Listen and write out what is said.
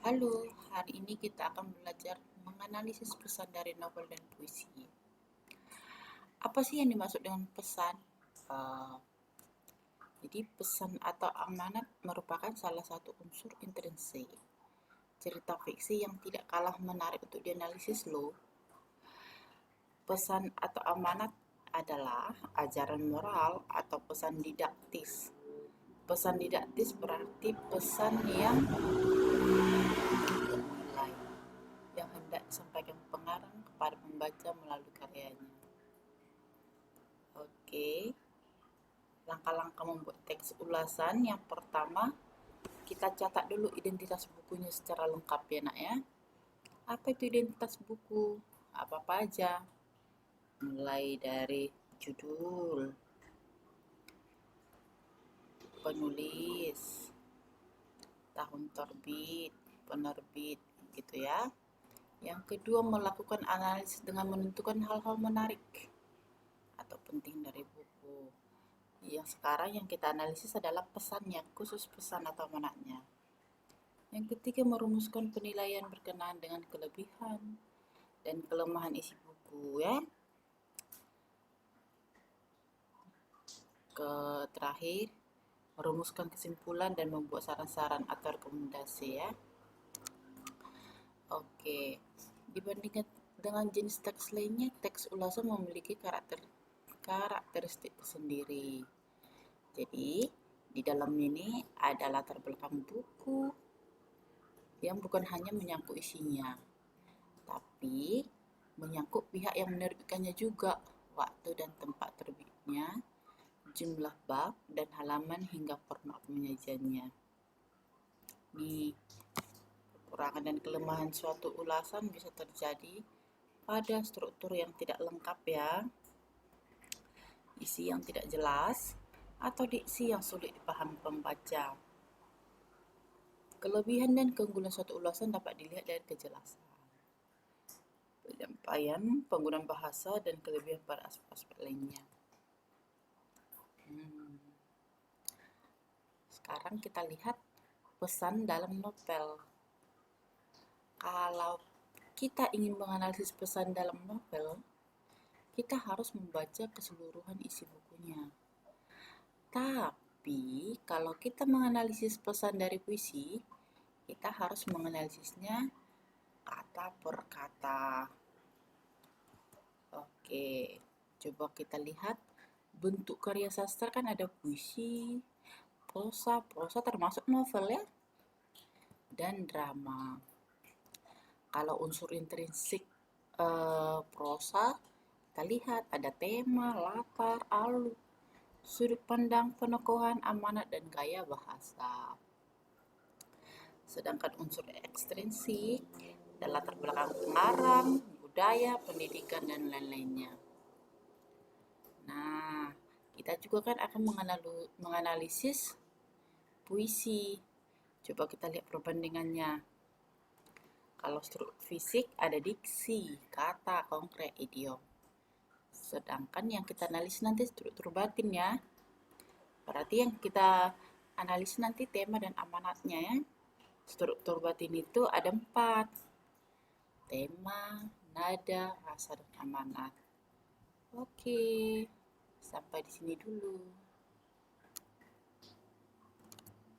Halo, hari ini kita akan belajar menganalisis pesan dari novel dan puisi. Apa sih yang dimaksud dengan pesan? Uh, jadi pesan atau amanat merupakan salah satu unsur intrinsik cerita fiksi yang tidak kalah menarik untuk dianalisis loh. Pesan atau amanat adalah ajaran moral atau pesan didaktis. Pesan didaktis berarti pesan yang bernilai yang hendak disampaikan pengarang kepada pembaca melalui karyanya. Oke, langkah-langkah membuat teks ulasan. Yang pertama, kita catat dulu identitas bukunya secara lengkap ya nak ya. Apa itu identitas buku? Apa-apa aja? Mulai dari judul, penulis, tahun terbit, penerbit, gitu ya. Yang kedua, melakukan analisis dengan menentukan hal-hal menarik atau penting dari buku. Yang sekarang yang kita analisis adalah pesannya, khusus pesan atau amanatnya. Yang ketiga, merumuskan penilaian berkenaan dengan kelebihan dan kelemahan isi buku ya. Terakhir, merumuskan kesimpulan dan membuat saran-saran atau rekomendasi ya. Oke, dibandingkan dengan jenis teks lainnya, teks ulasan memiliki karakteristik tersendiri. Jadi, di dalam ini ada latar belakang buku yang bukan hanya menyangkut isinya, tapi menyangkut pihak yang menerbitkannya juga, waktu dan tempat terbitnya, jumlah bab dan halaman hingga format penyajiannya. Nih, kekurangan dan kelemahan suatu ulasan bisa terjadi pada struktur yang tidak lengkap ya, isi yang tidak jelas, atau diksi yang sulit dipahami pembaca. Kelebihan dan keunggulan suatu ulasan dapat dilihat dari kejelasan, penyampaian, penggunaan bahasa, dan kelebihan pada aspek-aspek lainnya. Sekarang kita lihat pesan dalam novel. Kalau kita ingin menganalisis pesan dalam novel, kita harus membaca keseluruhan isi bukunya. Tapi kalau kita menganalisis pesan dari puisi, kita harus menganalisisnya kata per kata. Oke, coba kita lihat bentuk karya sastra kan ada puisi, prosa termasuk novel ya, dan drama. Kalau unsur intrinsik prosa, kita lihat ada tema, latar, alur, sudut pandang, penokohan, amanat, dan gaya bahasa. Sedangkan unsur ekstrinsik dan latar belakang pengarang, budaya, pendidikan, dan lain-lainnya. Nah, kita juga kan akan menganalisis puisi. Coba kita lihat perbandingannya. Kalau struktur fisik ada diksi, kata, konkret, idiom. Sedangkan yang kita analisis nanti struktur batin ya. Berarti yang kita analisis nanti tema dan amanatnya ya. Struktur batin itu ada 4. Tema, nada, rasa, dan amanat. Oke, sampai di sini dulu.